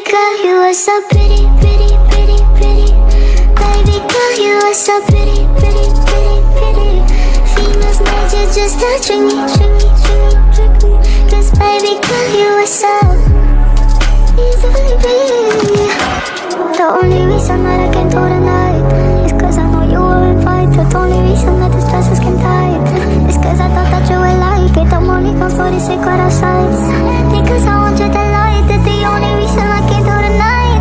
girl, you are so pretty, pretty, pretty, pretty. Baby girl, you are so pretty, pretty, pretty, pretty. Females made you just to trick me, trick me, trick me, trick me. 'Cause baby girl, you are so easily pretty. The only reason that I came through tonight is 'cause I know you were invited. The only reason that this dress is skin tight is 'cause I thought that you would like it. I'm only come for the secret outside, because I want you to like that. The only reason I came through tonight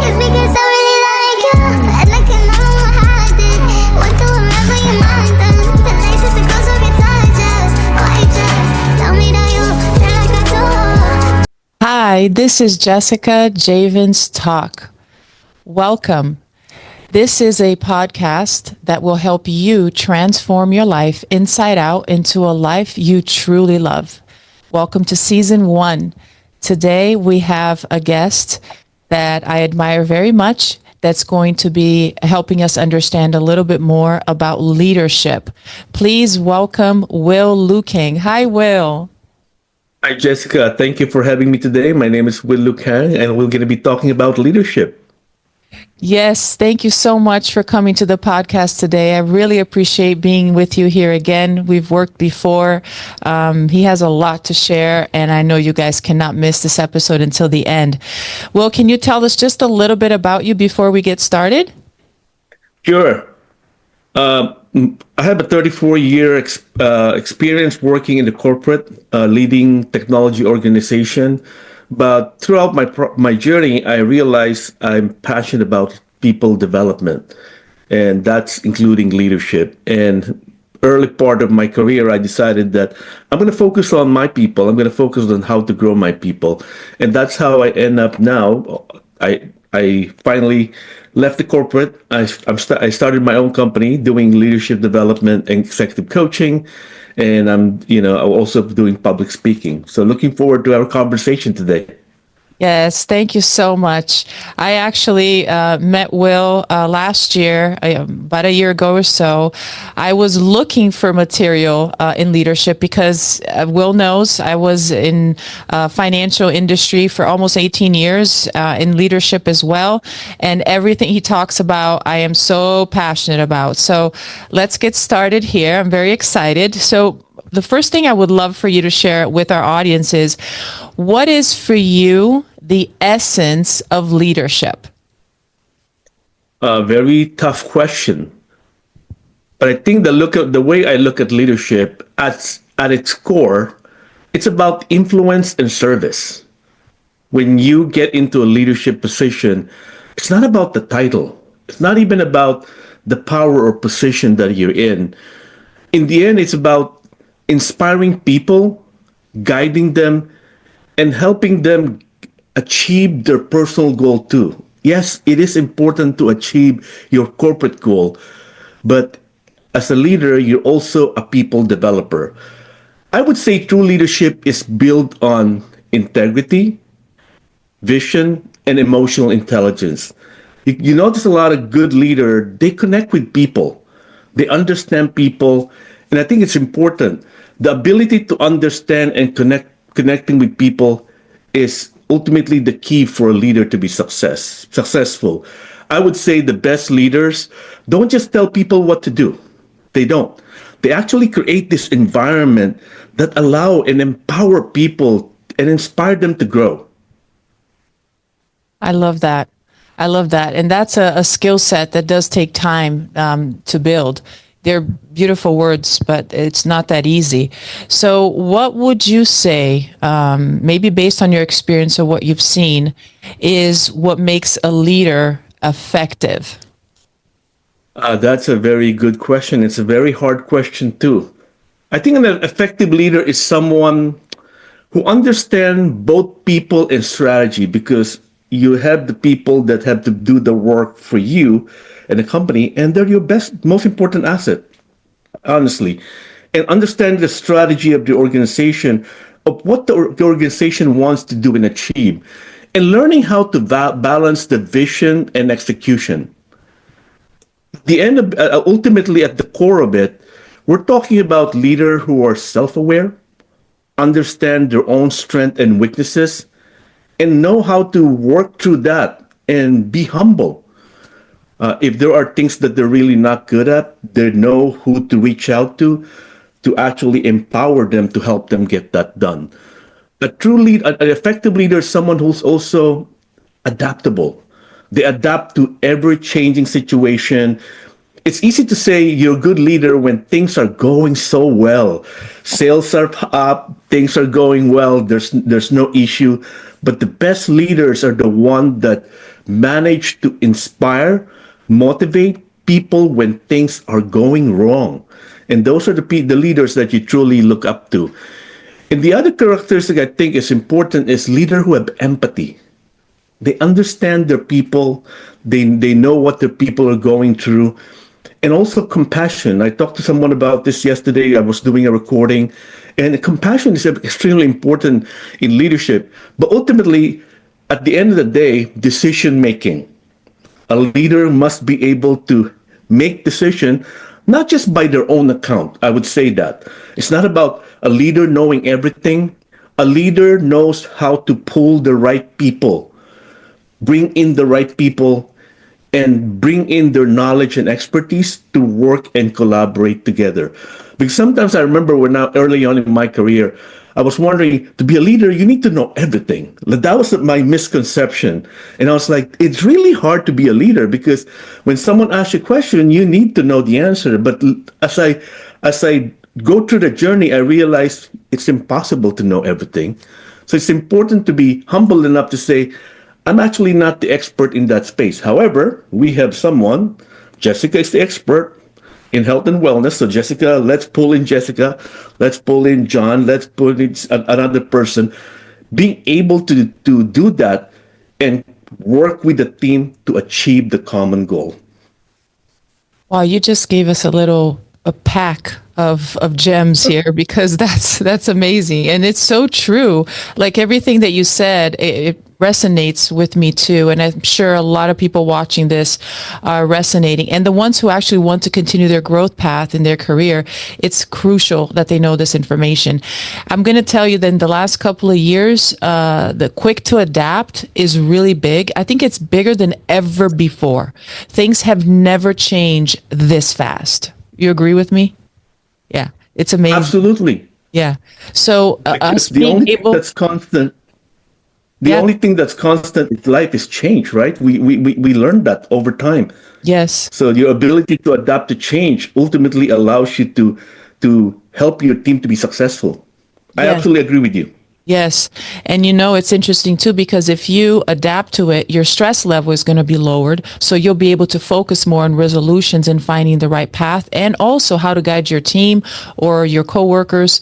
is because I really like you, and I cannot hide it. Want to remember your mind then. The nicest the girls will get touches. Why just tell me that you feel like I do? Hi, this is Jessica Javens Talk. Welcome. This is a podcast that will help you transform your life inside out into a life you truly love. Welcome to season 1. Today we have a guest that I admire very much that's going to be helping us understand a little bit more about leadership. Please welcome Will Lukang. Hi, Will. Hi, Jessica. Thank you for having me today. My name is Lukang, and we're going to be talking about leadership. Yes, thank you so much for coming to the podcast today. I really appreciate being with you here again. We've worked before. He has a lot to share, and I know you guys cannot miss this episode until the end. Well, can you tell us just a little bit about you before we get started? Sure. I have a 34-year experience working in the corporate, leading technology organization. But throughout my journey, I realized I'm passionate about people development, and that's including leadership. And early part of my career, I decided that I'm going to focus on my people. I'm going to focus on how to grow my people, and that's how I end up now. I finally left the corporate. I started my own company doing leadership development and executive coaching. And I'm also doing public speaking. So looking forward to our conversation today. Yes, thank you so much. I actually met Will last year, about a year ago or so. I was looking for material in leadership because Will knows I was in financial industry for almost 18 years, in leadership as well. And everything he talks about, I am so passionate about. So let's get started here. I'm very excited. So the first thing I would love for you to share with our audience is, what is for you the essence of leadership? A very tough question. But I think the way I look at leadership at its core, it's about influence and service. When you get into a leadership position, it's not about the title. It's not even about the power or position that you're in. In the end, it's about inspiring people, guiding them, and helping them achieve their personal goal too. Yes, it is important to achieve your corporate goal, but as a leader, you're also a people developer. I would say true leadership is built on integrity, vision, and emotional intelligence. You notice a lot of good leaders, they connect with people. They understand people, and I think it's important. The ability to understand and connecting with people is ultimately the key for a leader to be successful. I would say the best leaders don't just tell people what to do. They don't. They actually create this environment that allow and empower people and inspire them to grow. I love that. I love that. And that's a skill set that does take time to build. They're beautiful words, but it's not that easy. So what would you say, maybe based on your experience or what you've seen, is what makes a leader effective? That's a very good question. It's a very hard question too. I think an effective leader is someone who understands both people and strategy, because you have the people that have to do the work for you and the company, and they're your most important asset, honestly. And understand the strategy of the organization, of what the organization wants to do and achieve, and learning how to balance the vision and execution. Ultimately, at the core of it, we're talking about leaders who are self-aware, understand their own strengths and weaknesses, and know how to work through that and be humble. If there are things that they're really not good at, they know who to reach out to actually empower them to help them get that done. A true lead, an effective leader is someone who's also adaptable. They adapt to every changing situation. It's easy to say you're a good leader when things are going so well. Sales are up, things are going well, there's no issue. But the best leaders are the ones that manage to inspire, motivate people when things are going wrong. And those are the leaders that you truly look up to. And the other characteristic I think is important is leader who have empathy. They understand their people. They know what their people are going through. And also compassion. I talked to someone about this yesterday. I was doing a recording. And compassion is extremely important in leadership. But ultimately, at the end of the day, decision making. A leader must be able to make decision not just by their own account. I would say that. It's not about a leader knowing everything. A leader knows how to pull the right people, bring in the right people, and bring in their knowledge and expertise to work and collaborate together. Because sometimes I remember when early on in my career, I was wondering, to be a leader, you need to know everything. That was my misconception. And I was like, it's really hard to be a leader because when someone asks you a question, you need to know the answer. But as I go through the journey, I realized it's impossible to know everything. So it's important to be humble enough to say, I'm actually not the expert in that space. However, we have someone, Jessica is the expert in health and wellness. So Jessica, let's pull in Jessica, let's pull in John, let's pull in another person. Being able to do that and work with the team to achieve the common goal. Wow, you just gave us a pack of gems here because that's amazing. And it's so true. Like everything that you said, it resonates with me too. And I'm sure a lot of people watching this are resonating. And the ones who actually want to continue their growth path in their career, it's crucial that they know this information. I'm going to tell you that in the last couple of years, the quick to adapt is really big. I think it's bigger than ever before. Things have never changed this fast. You agree with me? Yeah, it's amazing. Absolutely. Yeah. So us the being only able, thing that's constant. The Yeah. only thing that's constant in life is change, right? We learned that over time. yes, So your ability to adapt to change ultimately allows you to help your team to be successful. I Yes. absolutely agree with you. yes. And it's interesting too, because if you adapt to it, your stress level is going to be lowered. So you'll be able to focus more on resolutions and finding the right path and also how to guide your team or your coworkers,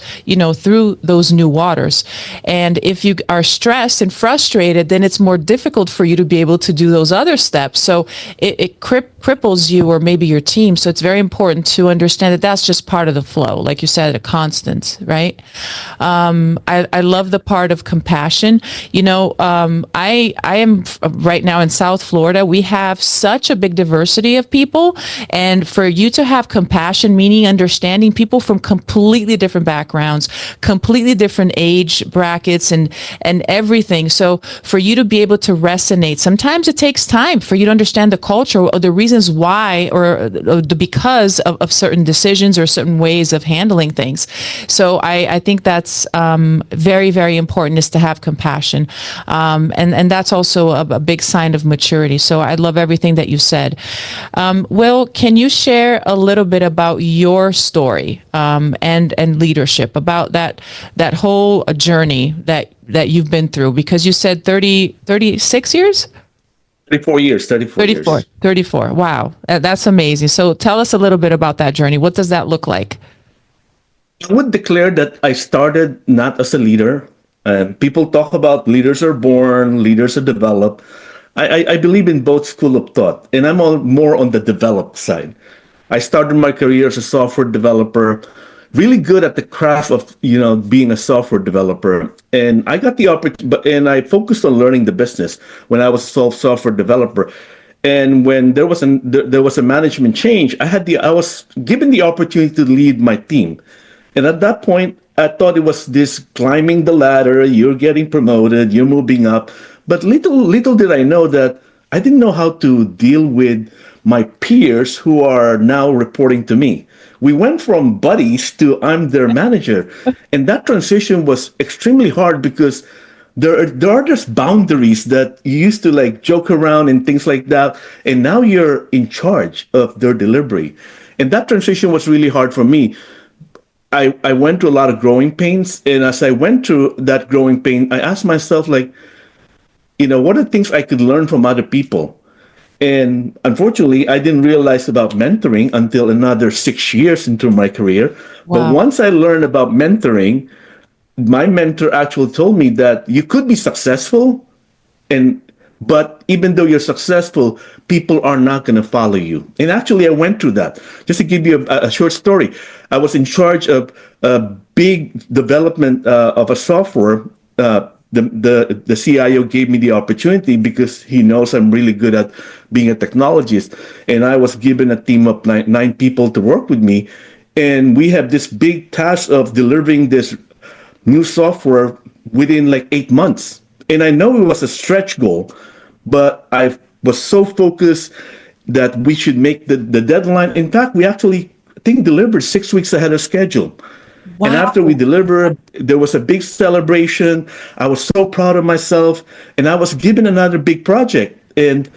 through those new waters. And if you are stressed and frustrated, then it's more difficult for you to be able to do those other steps. So it cripples you or maybe your team. So it's very important to understand that that's just part of the flow. Like you said, a constant, right? I love the part of compassion. I am right now in South Florida. We have such a big diversity of people. And for you to have compassion, meaning understanding people from completely different backgrounds, completely different age brackets and everything. So for you to be able to resonate, sometimes it takes time for you to understand the culture or the reasons why or the because of certain decisions or certain ways of handling things. So I think that's very, very important is to have compassion. And that's also a big sign of maturity. So I love everything that you said. Will, can you share a little bit about your story and leadership, about that whole journey that you've been through? Because you said 36 years? 34 years, 34 years. 34. Wow. That's amazing. So tell us a little bit about that journey. What does that look like? I would declare that I started not as a leader. People talk about leaders are born, leaders are developed. I believe in both school of thought, and I'm more on the developed side. I started my career as a software developer, really good at the craft of being a software developer, and I got the opportunity, and I focused on learning the business when I was a software developer. And when there was a management change, I was given the opportunity to lead my team. And at that point, I thought it was this climbing the ladder, you're getting promoted, you're moving up. But little did I know that I didn't know how to deal with my peers who are now reporting to me. We went from buddies to I'm their manager. And that transition was extremely hard because there are just boundaries that you used to like joke around and things like that. And now you're in charge of their delivery. And that transition was really hard for me. I went through a lot of growing pains. And as I went through that growing pain, I asked myself, like, what are things I could learn from other people? And unfortunately, I didn't realize about mentoring until another 6 years into my career. But Wow. once I learned about mentoring, my mentor actually told me that you could be successful, and but even though you're successful, people are not going to follow you. And actually, I went through that. Just to give you a short story, I was in charge of a big development of a software. The CIO gave me the opportunity because he knows I'm really good at being a technologist, and I was given a team of nine people to work with me, and we have this big task of delivering this new software within like 8 months. And I know it was a stretch goal, but I was so focused that we should make the deadline. In fact, we actually, I think, delivered 6 weeks ahead of schedule. And after we Wow. delivered, there was a big celebration. I was so proud of myself, and I was given another big project. And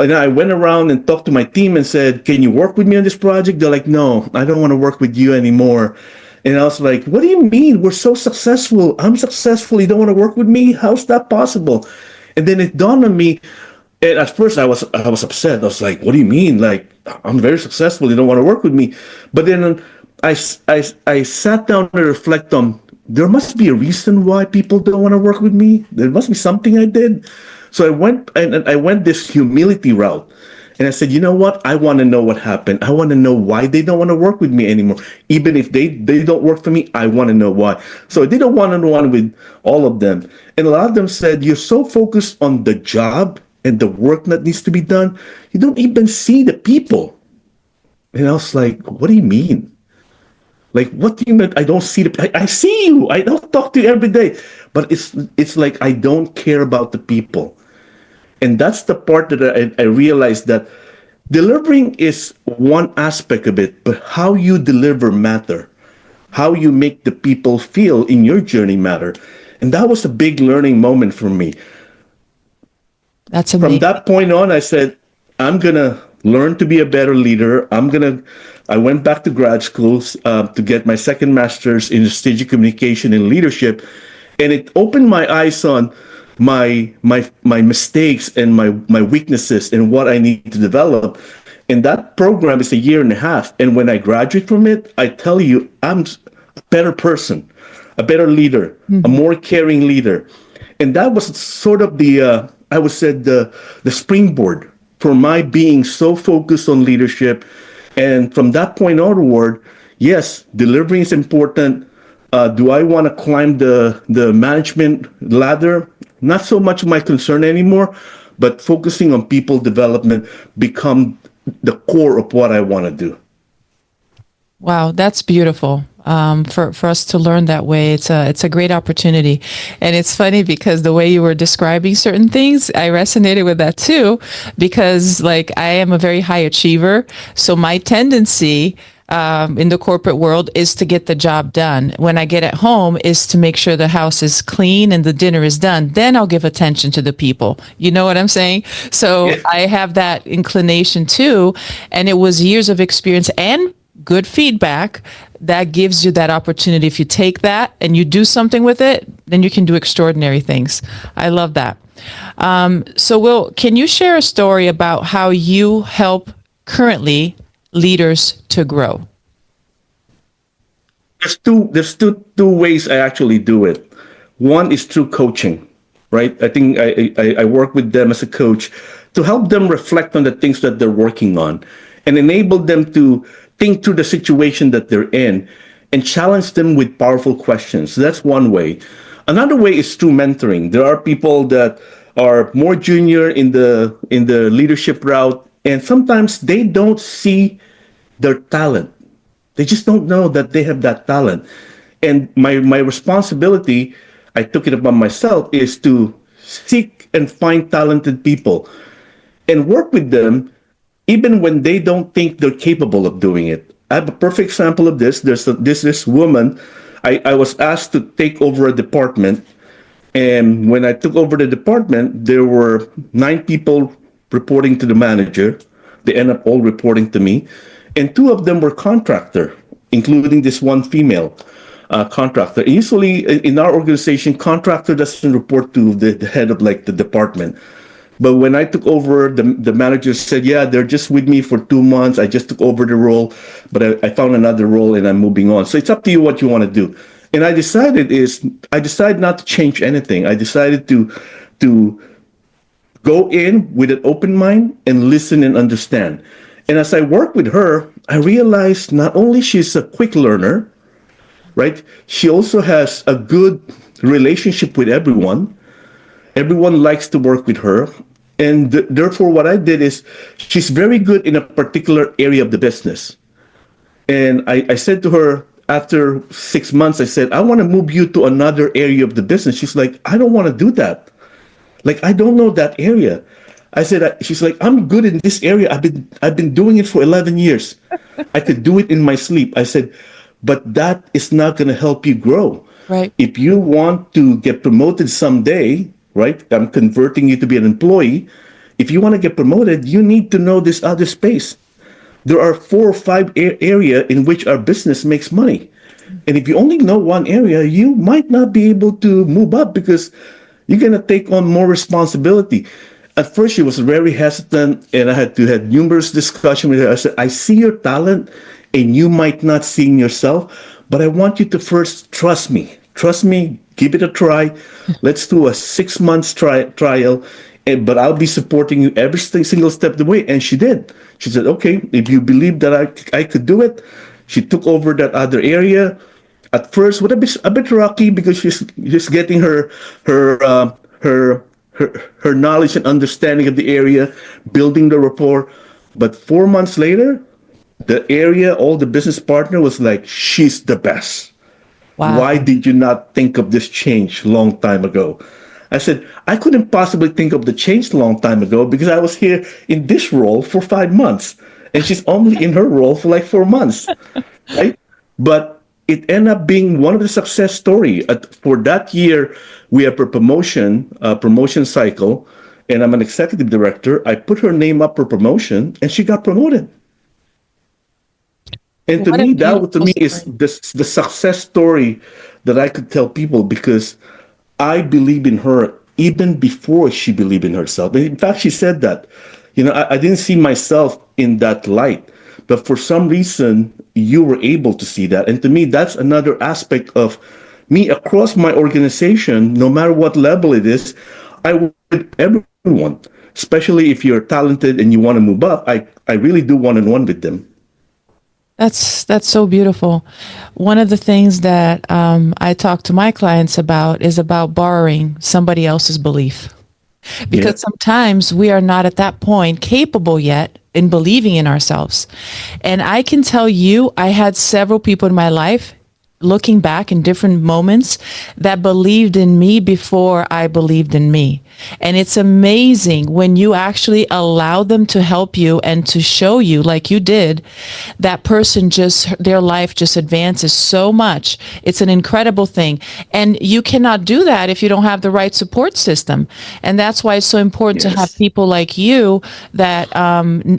I went around and talked to my team and said, "Can you work with me on this project?" They're like, "No, I don't want to work with you anymore." And I was like, "What do you mean? We're so successful. I'm successful. You don't want to work with me? How's that possible?" And then it dawned on me. And at first, I was upset. I was like, "What do you mean? Like, I'm very successful. You don't want to work with me?" But then I sat down and reflect on, there must be a reason why people don't want to work with me. There must be something I did. So I went this humility route. And I said, you know what? I want to know what happened. I want to know why they don't want to work with me anymore. Even if they don't work for me, I want to know why. So I did a one-on-one with all of them. And a lot of them said, you're so focused on the job and the work that needs to be done, you don't even see the people. And I was like, what do you mean? Like, what do you mean? I don't see I see you. I don't talk to you every day. But it's like I don't care about the people. And that's the part that I realized that delivering is one aspect of it, but how you deliver matter. How you make the people feel in your journey matter. And that was a big learning moment for me. That's From amazing. that point on, I said, I'm gonna learn to be a better leader. I went back to grad schools to get my second master's in strategic communication and leadership, and it opened my eyes on my mistakes and my weaknesses and what I need to develop. And that program is a year and a half. And when I graduate from it, I tell you, I'm a better person, a better leader, a Mhm. more caring leader. And that was sort of I would say the springboard for my being so focused on leadership. And from that point onward, yes, delivering is important. Do I want to climb the management ladder? Not so much my concern anymore, but focusing on people development become the core of what I want to do. Wow, that's beautiful. For us to learn that way, it's a great opportunity, and it's funny because the way you were describing certain things, I resonated with that too, because like I am a very high achiever, so my tendency in the corporate world is to get the job done. When I get at home, is to make sure the house is clean and the dinner is done. Then I'll give attention to the people. You know what I'm saying? So Yeah. I have that inclination too, and it was years of experience and good feedback that gives you that opportunity. If you take that and you do something with it, then you can do extraordinary things. I love that. So, Will, can you share a story about how you help currently leaders to grow? There's two ways I actually do it. One is through coaching, right? I think I work with them as a coach to help them reflect on the things that they're working on and enable them to think through the situation that they're in and challenge them with powerful questions. So that's one way. Another way is through mentoring. There are people that are more junior in the leadership route, and sometimes they don't see their talent. They just don't know that they have that talent. And my responsibility, I took it upon myself, is to seek and find talented people and work with them even when they don't think they're capable of doing it. I have a perfect example of this. This woman. I was asked to take over a department, and when I took over the department, there were 9 people reporting to the manager. They end up all reporting to me, and 2 of them were contractor, including this one female contractor. Usually, in our organization, contractor doesn't report to the head of like the department. But when I took over, the manager said, "Yeah, they're just with me for 2 months. I just took over the role, but I found another role and I'm moving on." So it's up to you what you want to do. And I decided not to change anything. I decided to go in with an open mind and listen and understand. And as I work with her, I realized not only she's a quick learner, right? She also has a good relationship with everyone. Everyone likes to work with her. And therefore, what I did is she's very good in a particular area of the business. And I said to her after 6 months, I said, "I want to move you to another area of the business." She's like, "I don't want to do that. Like, I don't know that area." I said, she's like, "I'm good in this area. I've been doing it for 11 years. I could do it in my sleep." I said, "But that is not going to help you grow. Right. If you want to get promoted someday, right? I'm converting you to be an employee. If you want to get promoted, you need to know this other space. There are 4 or 5 area in which our business makes money. And if you only know one area, you might not be able to move up because you're going to take on more responsibility." At first, she was very hesitant, and I had to have numerous discussions with her. I said, "I see your talent, and you might not see in yourself, but I want you to first trust me. Trust me, give it a try. Let's do a 6 months trial, but I'll be supporting you every single step of the way." And she did. She said, "Okay, if you believe that I could do it." She took over that other area. At first, what a bit rocky because she's just getting her knowledge and understanding of the area, building the rapport. But 4 months later, the area, all the business partner was like, "She's the best. Wow. Why did you not think of this change long time ago?" I said, "I couldn't possibly think of the change long time ago because I was here in this role for 5 months, and she's only in her role for like 4 months, right?" But it ended up being one of the success story. For that year, we have a promotion cycle, and I'm an executive director. I put her name up for promotion, and she got promoted. And to What a me, that to me beautiful is story. the success story that I could tell people because I believe in her even before she believed in herself. In fact, she said that, I didn't see myself in that light, but for some reason, you were able to see that. And to me, that's another aspect of me across my organization, no matter what level it is, I would everyone, especially if you're talented and you want to move up, I really do one-on-one with them. That's so beautiful. One of the things that I talk to my clients about is about borrowing somebody else's belief. Because Yeah. sometimes we are not at that point capable yet in believing in ourselves. And I can tell you, I had several people in my life looking back in different moments that believed in me before I believed in me. And it's amazing when you actually allow them to help you and to show you, like you did, that person their life just advances so much. It's an incredible thing. And you cannot do that if you don't have the right support system. And that's why it's so important to have Yes. people like you that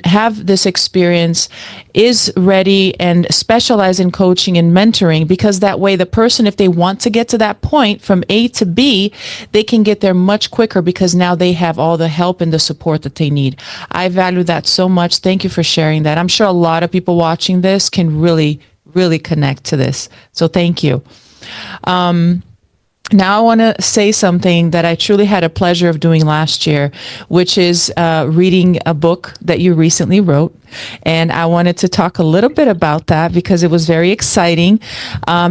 have this experience, is ready and specialize in coaching and mentoring, because that way the person, if they want to get to that point from A to B, they can get there much quicker because now they have all the help and the support that they need. I value that so much. Thank you for sharing that. I'm sure a lot of people watching this can really, really connect to this. So thank you. Now I want to say something that I truly had a pleasure of doing last year, which is reading a book that you recently wrote. And I wanted to talk a little bit about that because it was very exciting.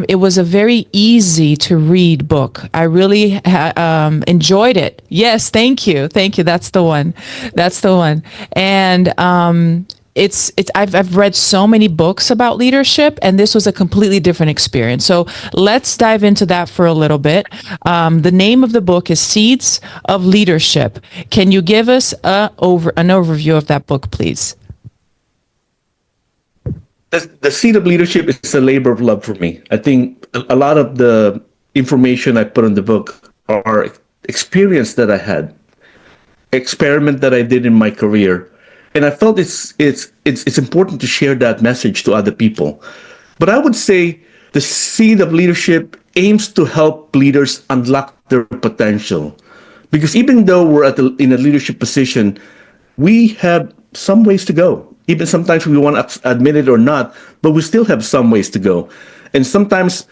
It was a very easy to read book. I really enjoyed it. Yes, thank you. Thank you. That's the one. That's the one. And I've read so many books about leadership, and this was a completely different experience. So let's dive into that for a little bit. The name of the book is Seeds of Leadership. Can you give us an overview of that book, please? The seed of leadership is a labor of love for me. I think a lot of the information I put in the book are experience that I had, experiment that I did in my career, and I felt it's important to share that message to other people. But I would say the seed of leadership aims to help leaders unlock their potential, because even though we're in a leadership position, we have some ways to go. Even sometimes we want to admit it or not, but we still have some ways to go. And sometimes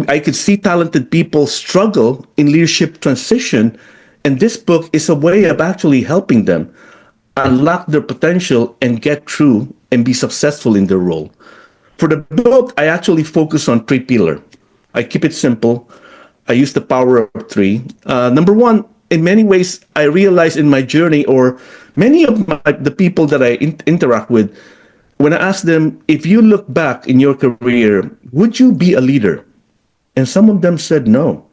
I could see talented people struggle in leadership transition, and this book is a way of actually helping them unlock their potential and get through and be successful in their role. For the book, I actually focus on three pillars. I keep it simple. I use the power of three. Number one, in many ways, I realized in my journey, or many of the people that I interact with, when I ask them, if you look back in your career, would you be a leader? And some of them said no.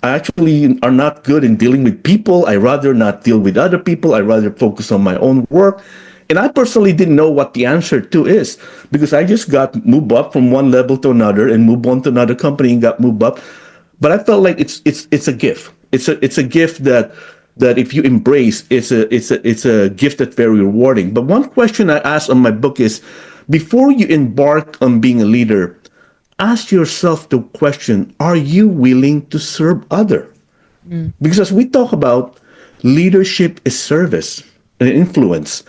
I actually are not good in dealing with people. I rather not deal with other people. I rather focus on my own work. And I personally didn't know what the answer to is, because I just got moved up from one level to another and moved on to another company and got moved up. But I felt like it's a gift. It's a gift that if you embrace, it's a gift that's very rewarding. But one question I ask on my book is, before you embark on being a leader, ask yourself the question: are you willing to serve other? Because as we talk about, leadership is service and influence.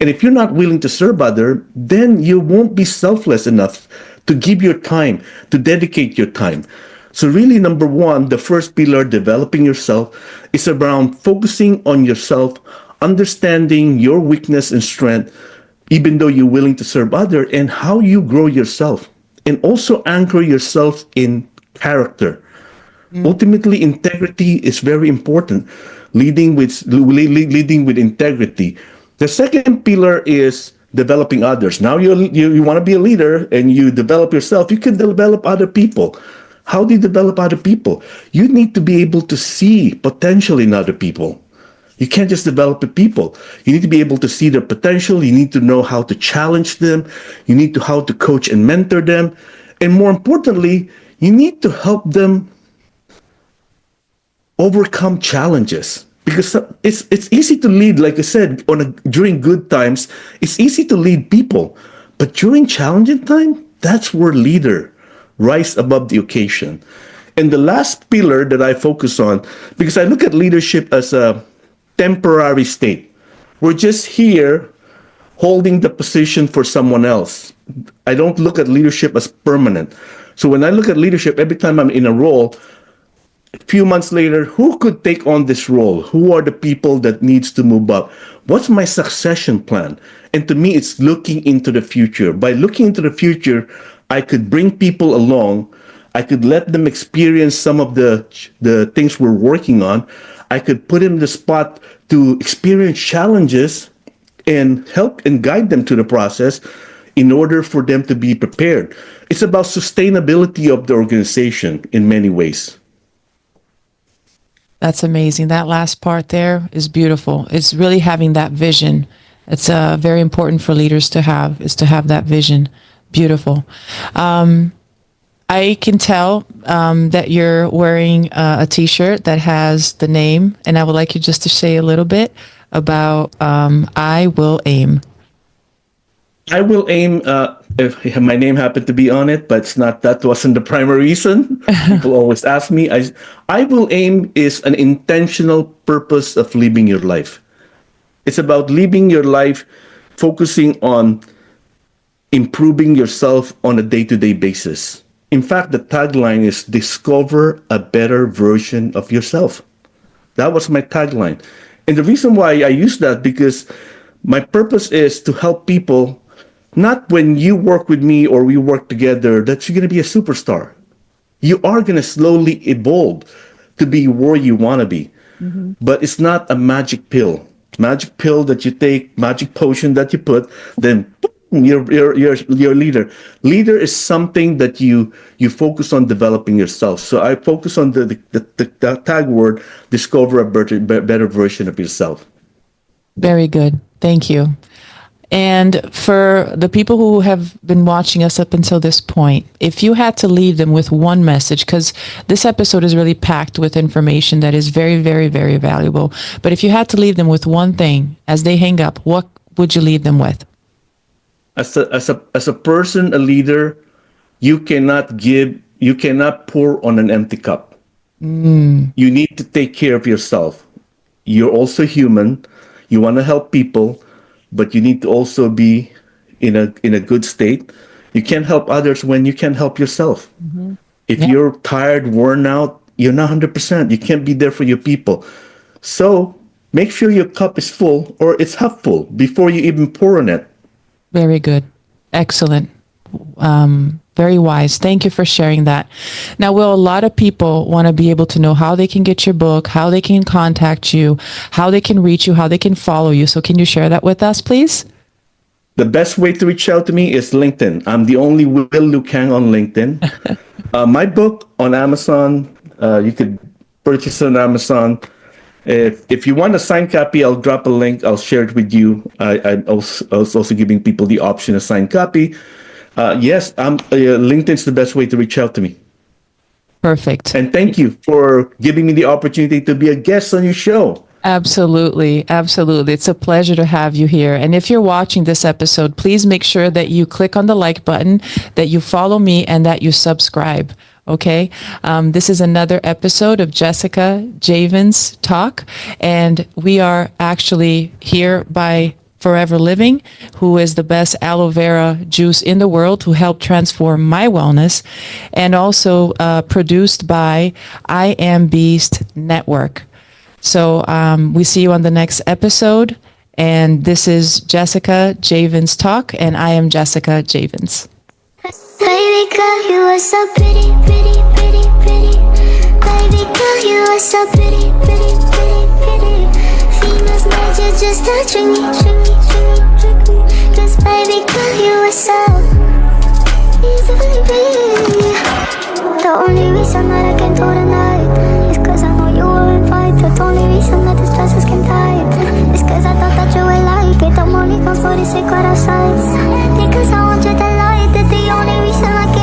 And if you're not willing to serve other, then you won't be selfless enough to give your time, to dedicate your time. So really, number one, the first pillar, developing yourself, is around focusing on yourself, understanding your weakness and strength, even though you're willing to serve other, and how you grow yourself. And also anchor yourself in character. Ultimately, integrity is very important. Leading with integrity. The second pillar is developing others. Now you want to be a leader and you develop yourself. You can develop other people. How do you develop other people? You need to be able to see potential in other people. You can't just develop the people. You need to be able to see their potential. You need to know how to challenge them. You need to how to coach and mentor them. And more importantly, you need to help them overcome challenges. Because it's easy to lead, like I said, during good times, it's easy to lead people. But during challenging time, that's where leader rise above the occasion. And the last pillar that I focus on, because I look at leadership as a temporary state. We're just here holding the position for someone else. I don't look at leadership as permanent. So when I look at leadership, every time I'm in a role, a few months later, who could take on this role? Who are the people that needs to move up? What's my succession plan? And to me, it's looking into the future. By looking into the future, I could bring people along. I could let them experience some of the things we're working on. I could put them in the spot to experience challenges and help and guide them to the process in order for them to be prepared. It's about sustainability of the organization in many ways. That's amazing. That last part there is beautiful. It's really having that vision. It's very important for leaders to have that vision. Beautiful. I can tell that you're wearing a T-shirt that has the name, and I would like you just to say a little bit about I Will Aim. I will aim. If my name happened to be on it, but it's not. That wasn't the primary reason. People always ask me. I will aim is an intentional purpose of living your life. It's about living your life, focusing on improving yourself on a day-to-day basis. In fact, the tagline is discover a better version of yourself. That was my tagline. And the reason why I use that, because my purpose is to help people, not when you work with me or we work together, that you're going to be a superstar. You are going to slowly evolve to be where you want to be. Mm-hmm. But it's not a magic pill. magic pill that you take, magic potion that you put, then boom, you're leader. Leader is something that you focus on developing yourself. So I focus on the tag word, discover a better version of yourself. Very good. Thank you. And for the people who have been watching us up until this point, if you had to leave them with one message, because this episode is really packed with information that is very, very, very valuable. But if you had to leave them with one thing as they hang up, what would you leave them with? As a person, a leader, you cannot pour on an empty cup. You need to take care of yourself. You're also human. You want to help people, but you need to also be in a good state. You can't help others when you can't help yourself. If you're tired, worn out, you're not 100%. You can't be there for your people. So make sure your cup is full or it's half full before you even pour on it. Very good. Excellent. Very wise. Thank you for sharing that. Now, Will, a lot of people want to be able to know how they can get your book, how they can contact you, how they can reach you, how they can follow you. So can you share that with us, please? The best way to reach out to me is LinkedIn. I'm the only Will Lukang on LinkedIn. My book on Amazon, you could purchase it on Amazon. If you want a signed copy, I'll drop a link. I'll share it with you. I'm also giving people the option of signed copy. Yes, LinkedIn's the best way to reach out to me. Perfect. And thank you for giving me the opportunity to be a guest on your show. Absolutely. Absolutely. It's a pleasure to have you here. And if you're watching this episode, please make sure that you click on the like button, that you follow me, and that you subscribe. Okay. This is another episode of Jessica Javens Talk. And we are actually here by Forever Living, who is the best aloe vera juice in the world, who helped transform my wellness, and also produced by I Am Beast Network. So we see you on the next episode. And this is Jessica Javens Talk, and I am Jessica Javens. Baby girl, you are so pretty, pretty, pretty, pretty. Baby girl, you are so pretty, pretty, pretty, pretty. Females made you just to trick me, trick me, trick me, trick me. 'Cause baby girl, you are so easily pretty. The only reason that I can do tonight is 'cause I know you were invited. The only reason that this dress is skin tight is 'cause I thought that you would like it. I'm only gone for the secret outside because I want you to like it. The only reason I